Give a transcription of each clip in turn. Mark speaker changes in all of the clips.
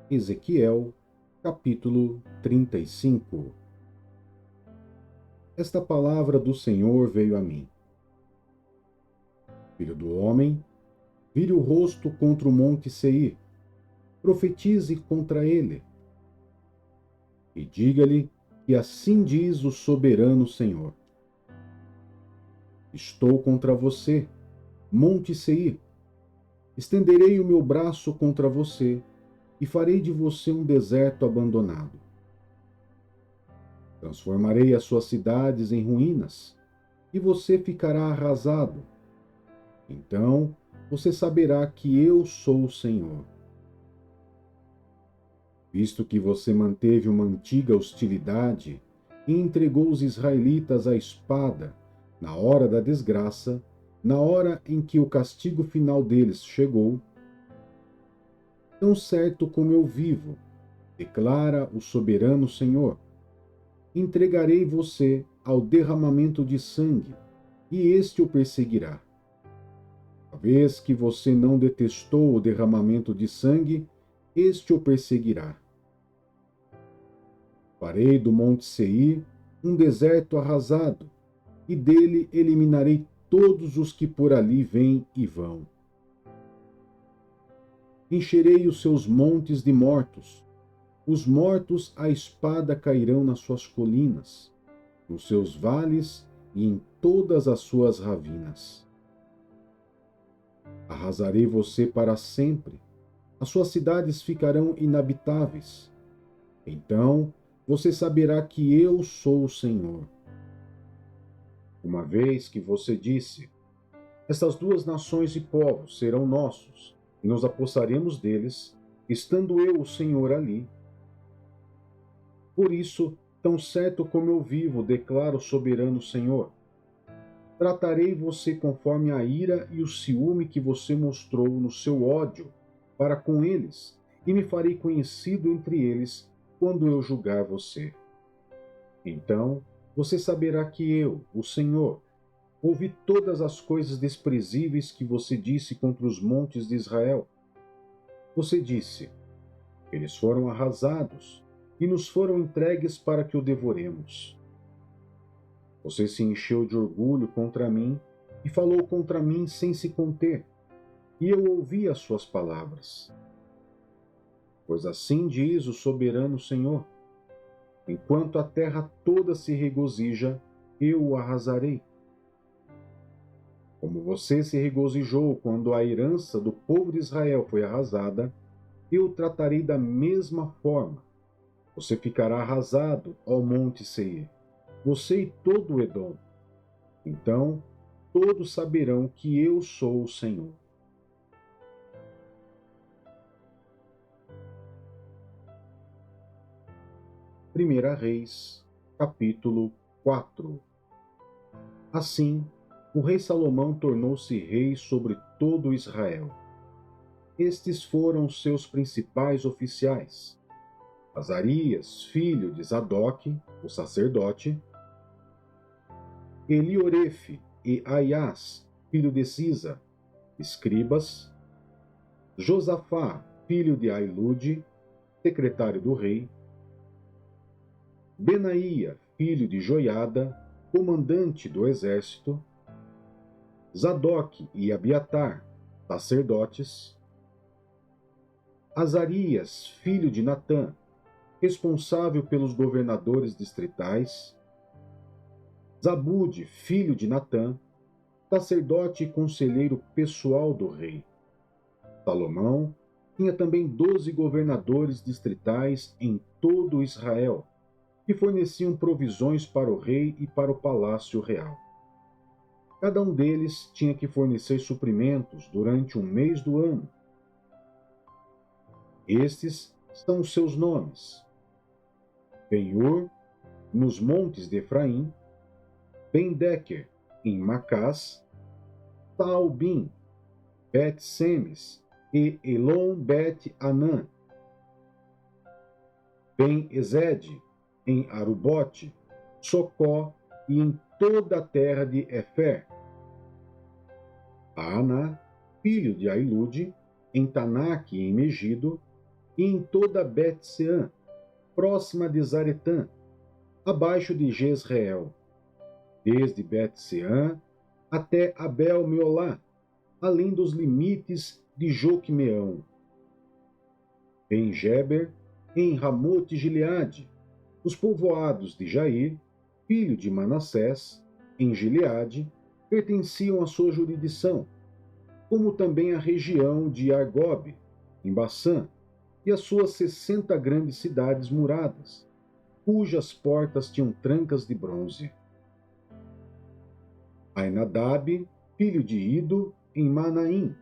Speaker 1: Ezequiel, capítulo 35. Esta palavra do Senhor veio a mim. Filho do homem, vire o rosto contra o monte Seir, profetize contra ele, e diga-lhe que assim diz o soberano Senhor: Estou contra você, monte Seir, estenderei o meu braço contra você, e farei de você um deserto abandonado. Transformarei as suas cidades em ruínas, e você ficará arrasado. Então você saberá que eu sou o Senhor. Visto que você manteve uma antiga hostilidade e entregou os israelitas à espada na hora da desgraça, na hora em que o castigo final deles chegou, tão certo como eu vivo, declara o soberano Senhor, entregarei você ao derramamento de sangue, e este o perseguirá. Uma vez que você não detestou o derramamento de sangue, este o perseguirá. Farei do monte Seir um deserto arrasado, e dele eliminarei todos os que por ali vêm e vão. Encherei os seus montes de mortos. Os mortos à espada cairão nas suas colinas, nos seus vales e em todas as suas ravinas. Arrasarei você para sempre. As suas cidades ficarão inabitáveis. Então você saberá que eu sou o Senhor. Uma vez que você disse: Estas duas nações e povos serão nossos, e nos apossaremos deles, estando eu, o Senhor, ali. Por isso, tão certo como eu vivo, declara o soberano Senhor, tratarei você conforme a ira e o ciúme que você mostrou no seu ódio para com eles, e me farei conhecido entre eles quando eu julgar você. Então você saberá que eu, o Senhor, ouvi todas as coisas desprezíveis que você disse contra os montes de Israel. Você disse: Eles foram arrasados e nos foram entregues para que o devoremos. Você se encheu de orgulho contra mim e falou contra mim sem se conter, e eu ouvi as suas palavras. Pois assim diz o soberano Senhor: Enquanto a terra toda se regozija, eu o arrasarei. Como você se regozijou quando a herança do povo de Israel foi arrasada, eu o tratarei da mesma forma. Você ficará arrasado, ó monte Seir, você e todo o Edom. Então todos saberão que eu sou o Senhor. Primeira Reis, capítulo 4. Assim, o rei Salomão tornou-se rei sobre todo Israel. Estes foram seus principais oficiais: Azarias, filho de Zadok, o sacerdote, Eliorefe e Aias, filho de Sisa, escribas, Josafá, filho de Ailude, secretário do rei, Benaía, filho de Joiada, comandante do exército, Zadok e Abiatar, sacerdotes, Azarias, filho de Natã, responsável pelos governadores distritais, Zabude, filho de Natã, sacerdote e conselheiro pessoal do rei. Salomão tinha também 12 governadores distritais em todo Israel, que forneciam provisões para o rei e para o palácio real. Cada um deles tinha que fornecer suprimentos durante um mês do ano. Estes são os seus nomes: Ben-Hur, nos montes de Efraim, Ben-Deker, em Macás, Saalbim, Bet-Semes e Elon-Bet-Anã, Ben-Ezed, em Arubote, Socó e em toda a terra de Efer, Aná, filho de Ailude, em Tanaque e em Megido, e em toda Bet-seã, próxima de Zaretã, abaixo de Jezreel, desde Bet-seã até Abel-meolá, além dos limites de Joquemeão. Ben-Geber, em Ramote-Gileade, os povoados de Jair, filho de Manassés, em Gileade, pertenciam à sua jurisdição, como também a região de Argobe, em Baçã, e as suas 60 grandes cidades muradas, cujas portas tinham trancas de bronze. Ainadab, filho de Ido, em Manaim.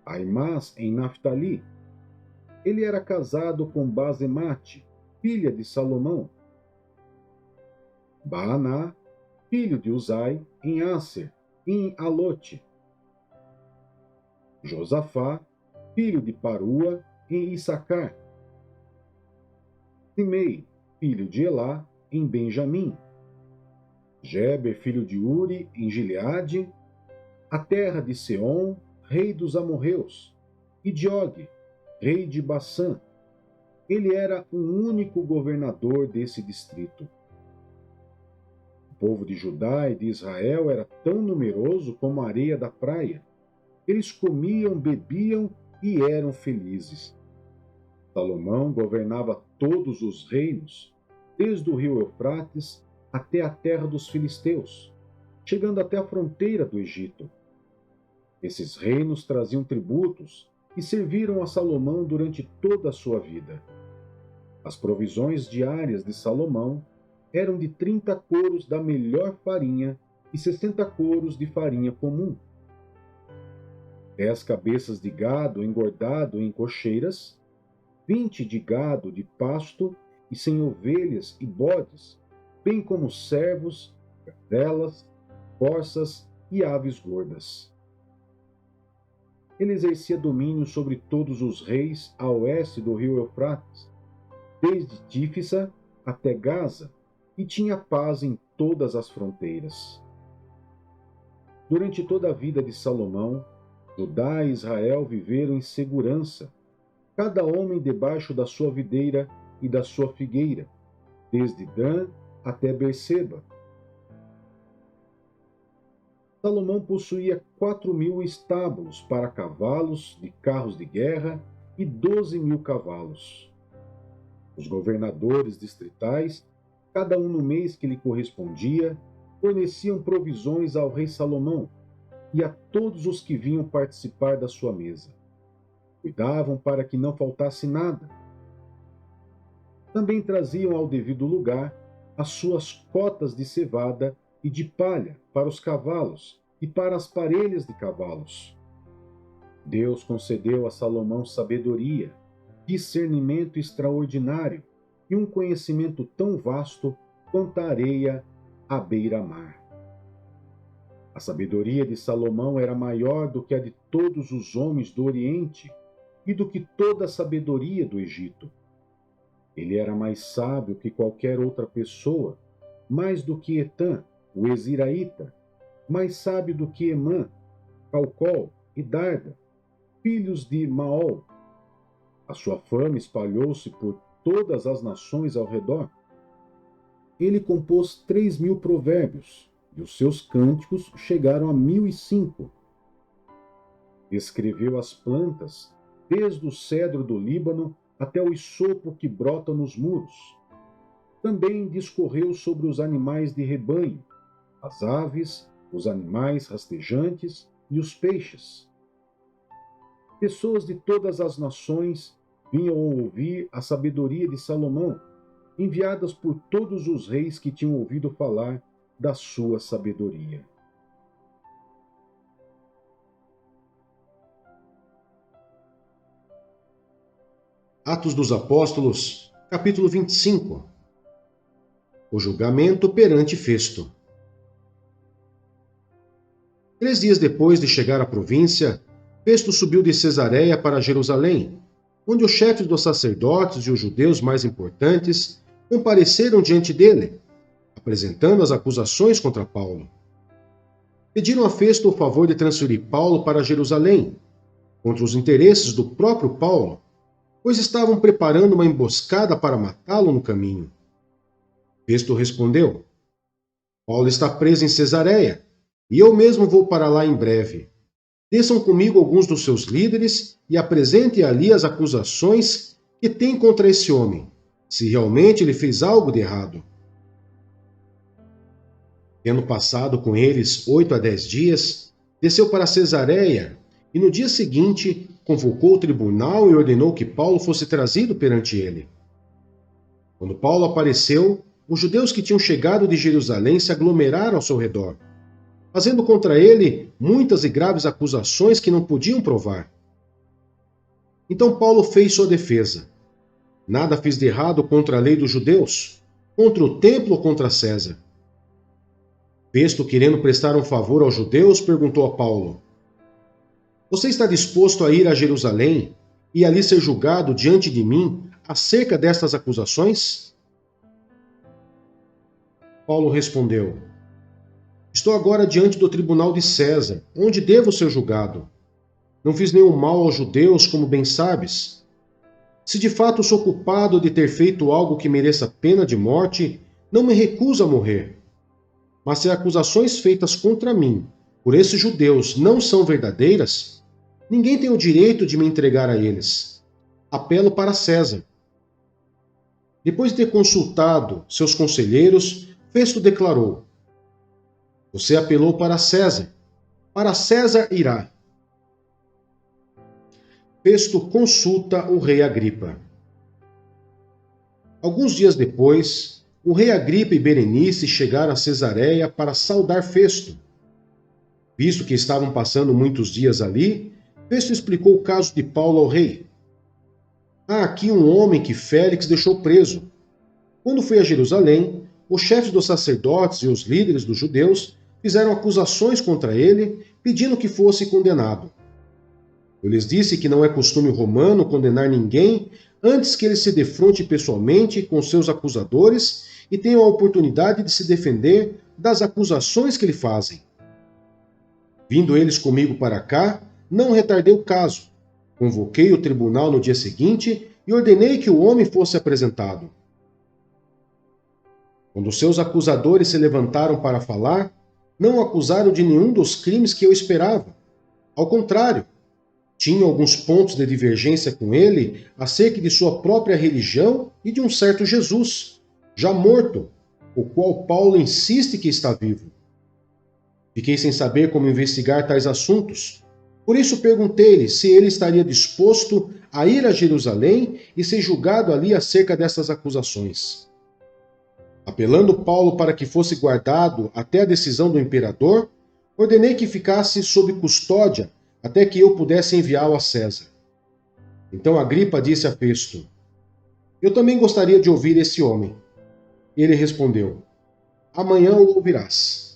Speaker 1: Aimás, em Naftali. Ele era casado com Basemate, filha de Salomão. Baaná, filho de Uzai, em Aser, em Alote. Josafá, filho de Parua, em Issacar. Simei, filho de Elá, em Benjamim. Geber, filho de Uri, em Gileade. A terra de Seom, rei dos amorreus, e de Og, rei de Baçã. Ele era o único governador desse distrito. O povo de Judá e de Israel era tão numeroso como a areia da praia. Eles comiam, bebiam e eram felizes. Salomão governava todos os reinos, desde o rio Eufrates até a terra dos filisteus, chegando até a fronteira do Egito. Esses reinos traziam tributos e serviram a Salomão durante toda a sua vida. As provisões diárias de Salomão eram de 30 coros da melhor farinha e 60 coros de farinha comum. 10 cabeças de gado engordado em cocheiras, 20 de gado de pasto e sem ovelhas e bodes, bem como servos, cadelas, corças e aves gordas. Ele exercia domínio sobre todos os reis a oeste do rio Eufrates, desde Tífisa até Gaza, e tinha paz em todas as fronteiras. Durante toda a vida de Salomão, Judá e Israel viveram em segurança, cada homem debaixo da sua videira e da sua figueira, desde Dan até Berseba. Salomão possuía 4.000 estábulos para cavalos de carros de guerra e 12.000 cavalos. Os governadores distritais, cada um no mês que lhe correspondia, forneciam provisões ao rei Salomão e a todos os que vinham participar da sua mesa. Cuidavam para que não faltasse nada. Também traziam ao devido lugar as suas cotas de cevada e de palha para os cavalos e para as parelhas de cavalos. Deus concedeu a Salomão sabedoria, discernimento extraordinário e um conhecimento tão vasto quanto a areia à beira-mar. A sabedoria de Salomão era maior do que a de todos os homens do Oriente e do que toda a sabedoria do Egito. Ele era mais sábio que qualquer outra pessoa, mais do que Etã, o Eziraíta, mais sábio do que Emã, Calcol e Darda, filhos de Maol. A sua fama espalhou-se por todas as nações ao redor. Ele compôs 3.000 provérbios, e os seus cânticos chegaram a 1.005. Descreveu as plantas, desde o cedro do Líbano até o isopo que brota nos muros. Também discorreu sobre os animais de rebanho, as aves, os animais rastejantes e os peixes. Pessoas de todas as nações vinham ouvir a sabedoria de Salomão, enviadas por todos os reis que tinham ouvido falar da sua sabedoria.
Speaker 2: Atos dos Apóstolos, capítulo 25. O julgamento perante Festo. 3 dias depois de chegar à província, Festo subiu de Cesareia para Jerusalém, onde os chefes dos sacerdotes e os judeus mais importantes compareceram diante dele, apresentando as acusações contra Paulo. Pediram a Festo o favor de transferir Paulo para Jerusalém, contra os interesses do próprio Paulo, pois estavam preparando uma emboscada para matá-lo no caminho. Festo respondeu: Paulo está preso em Cesareia, e eu mesmo vou para lá em breve. Desçam comigo alguns dos seus líderes e apresentem ali as acusações que têm contra esse homem, se realmente ele fez algo de errado. Tendo passado com eles 8 a 10 dias, desceu para Cesareia e no dia seguinte convocou o tribunal e ordenou que Paulo fosse trazido perante ele. Quando Paulo apareceu, os judeus que tinham chegado de Jerusalém se aglomeraram ao seu redor, fazendo contra ele muitas e graves acusações que não podiam provar. Então Paulo fez sua defesa. Nada fiz de errado contra a lei dos judeus, contra o templo ou contra César. Festo, querendo prestar um favor aos judeus, perguntou a Paulo: Você está disposto a ir a Jerusalém e ali ser julgado diante de mim acerca destas acusações? Paulo respondeu: Estou agora diante do tribunal de César, onde devo ser julgado. Não fiz nenhum mal aos judeus, como bem sabes. Se de fato sou culpado de ter feito algo que mereça pena de morte, não me recuso a morrer. Mas se acusações feitas contra mim por esses judeus não são verdadeiras, ninguém tem o direito de me entregar a eles. Apelo para César. Depois de ter consultado seus conselheiros, Festo declarou: Você apelou para César irá. Festo consulta o rei Agripa. Alguns dias depois, o rei Agripa e Berenice chegaram a Cesareia para saudar Festo. Visto que estavam passando muitos dias ali, Festo explicou o caso de Paulo ao rei. Há aqui um homem que Félix deixou preso. Quando foi a Jerusalém, os chefes dos sacerdotes e os líderes dos judeus fizeram acusações contra ele, pedindo que fosse condenado. Eu lhes disse que não é costume romano condenar ninguém antes que ele se defronte pessoalmente com seus acusadores e tenha a oportunidade de se defender das acusações que lhe fazem. Vindo eles comigo para cá, não retardei o caso. Convoquei o tribunal no dia seguinte e ordenei que o homem fosse apresentado. Quando seus acusadores se levantaram para falar, não o acusaram de nenhum dos crimes que eu esperava. Ao contrário, tinham alguns pontos de divergência com ele acerca de sua própria religião e de um certo Jesus, já morto, o qual Paulo insiste que está vivo. Fiquei sem saber como investigar tais assuntos. Por isso perguntei-lhe se ele estaria disposto a ir a Jerusalém e ser julgado ali acerca dessas acusações. Apelando Paulo para que fosse guardado até a decisão do imperador, ordenei que ficasse sob custódia até que eu pudesse enviá-lo a César. Então Agripa disse a Festo: Eu também gostaria de ouvir esse homem. Ele respondeu: Amanhã o ouvirás.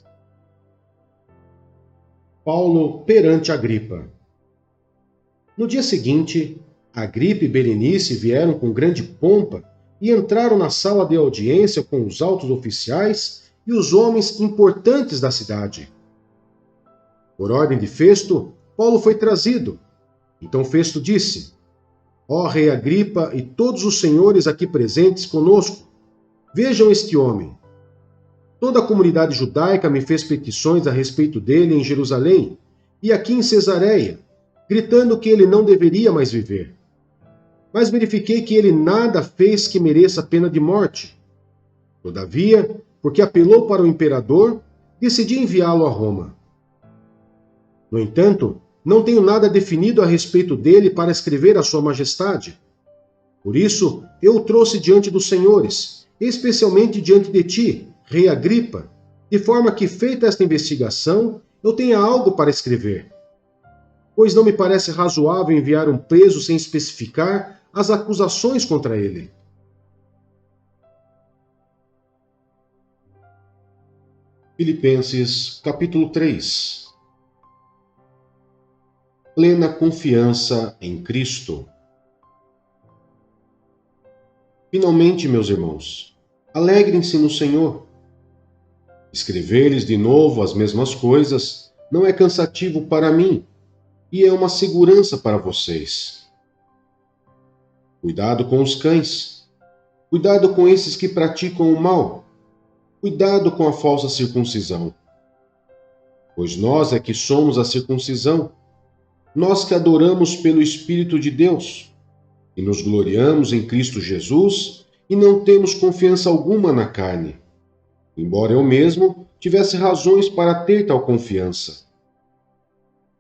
Speaker 2: Paulo perante Agripa. No dia seguinte, Agripa e Berenice vieram com grande pompa e entraram na sala de audiência com os altos oficiais e os homens importantes da cidade. Por ordem de Festo, Paulo foi trazido. Então Festo disse: Ó rei Agripa e todos os senhores aqui presentes conosco, vejam este homem. Toda a comunidade judaica me fez petições a respeito dele em Jerusalém e aqui em Cesareia, gritando que ele não deveria mais viver. Mas verifiquei que ele nada fez que mereça pena de morte. Todavia, porque apelou para o imperador, decidi enviá-lo a Roma. No entanto, não tenho nada definido a respeito dele para escrever a sua majestade. Por isso, eu o trouxe diante dos senhores, especialmente diante de ti, rei Agripa, de forma que, feita esta investigação, eu tenha algo para escrever. Pois não me parece razoável enviar um preso sem especificar as acusações contra ele. Filipenses, capítulo 3. Plena confiança em Cristo. Finalmente, meus irmãos, alegrem-se no Senhor. Escrever-lhes de novo as mesmas coisas não é cansativo para mim e é uma segurança para vocês. Cuidado com os cães. Cuidado com esses que praticam o mal. Cuidado com a falsa circuncisão. Pois nós é que somos a circuncisão, nós que adoramos pelo Espírito de Deus, e nos gloriamos em Cristo Jesus e não temos confiança alguma na carne, embora eu mesmo tivesse razões para ter tal confiança.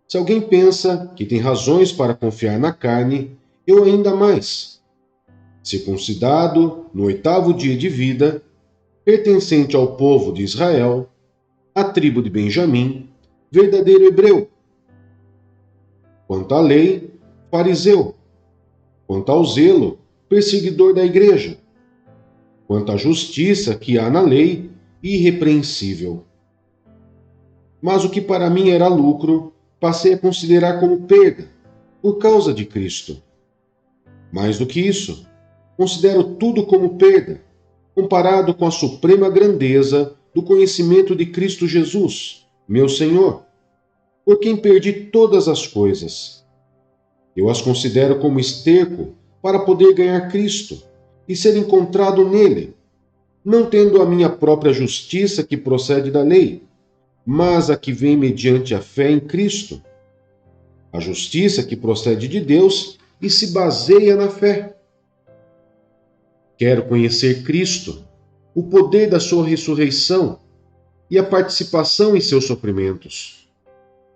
Speaker 2: Se alguém pensa que tem razões para confiar na carne, eu ainda mais. Circuncidado no 8º dia de vida, pertencente ao povo de Israel, à tribo de Benjamim, verdadeiro hebreu. Quanto à lei, fariseu. Quanto ao zelo, perseguidor da igreja. Quanto à justiça que há na lei, irrepreensível. Mas o que para mim era lucro, passei a considerar como perda, por causa de Cristo. Mais do que isso, considero tudo como perda, comparado com a suprema grandeza do conhecimento de Cristo Jesus, meu Senhor, por quem perdi todas as coisas. Eu as considero como esterco para poder ganhar Cristo e ser encontrado nele, não tendo a minha própria justiça que procede da lei, mas a que vem mediante a fé em Cristo. A justiça que procede de Deus e se baseia na fé. Quero conhecer Cristo, o poder da sua ressurreição e a participação em seus sofrimentos,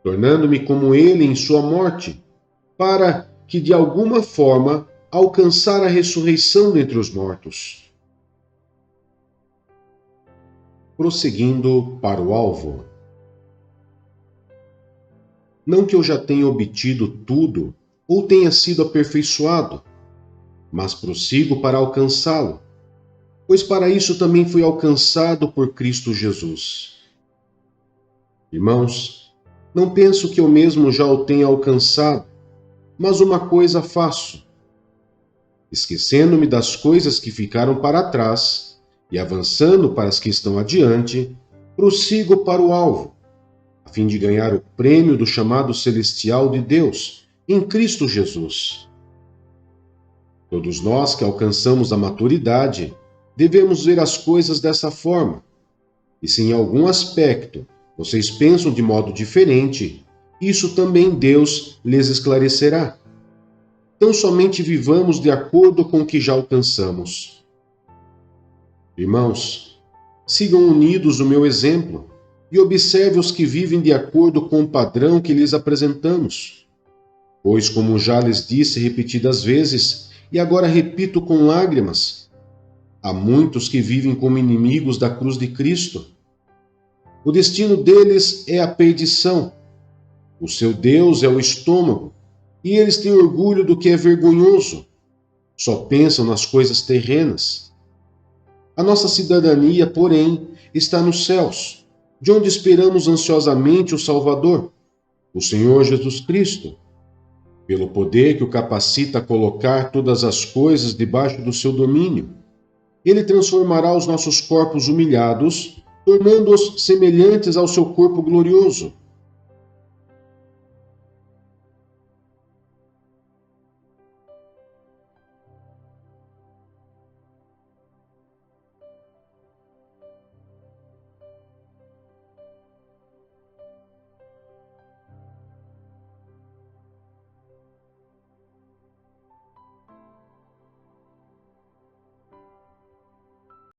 Speaker 2: tornando-me como ele em sua morte, para que de alguma forma alcançar a ressurreição dentre os mortos. Prosseguindo para o alvo. Não que eu já tenha obtido tudo ou tenha sido aperfeiçoado, mas prossigo para alcançá-lo, pois para isso também fui alcançado por Cristo Jesus. Irmãos, não penso que eu mesmo já o tenha alcançado, mas uma coisa faço, esquecendo-me das coisas que ficaram para trás e avançando para as que estão adiante, prossigo para o alvo, a fim de ganhar o prêmio do chamado celestial de Deus, em Cristo Jesus. Todos nós que alcançamos a maturidade, devemos ver as coisas dessa forma, e se em algum aspecto vocês pensam de modo diferente, isso também Deus lhes esclarecerá. Então somente vivamos de acordo com o que já alcançamos. Irmãos, sigam unidos o meu exemplo e observe os que vivem de acordo com o padrão que lhes apresentamos. Pois, como já lhes disse repetidas vezes, e agora repito com lágrimas, há muitos que vivem como inimigos da cruz de Cristo. O destino deles é a perdição. O seu Deus é o estômago, e eles têm orgulho do que é vergonhoso. Só pensam nas coisas terrenas. A nossa cidadania, porém, está nos céus, de onde esperamos ansiosamente o Salvador, o Senhor Jesus Cristo, pelo poder que o capacita a colocar todas as coisas debaixo do seu domínio. Ele transformará os nossos corpos humilhados, tornando-os semelhantes ao seu corpo glorioso,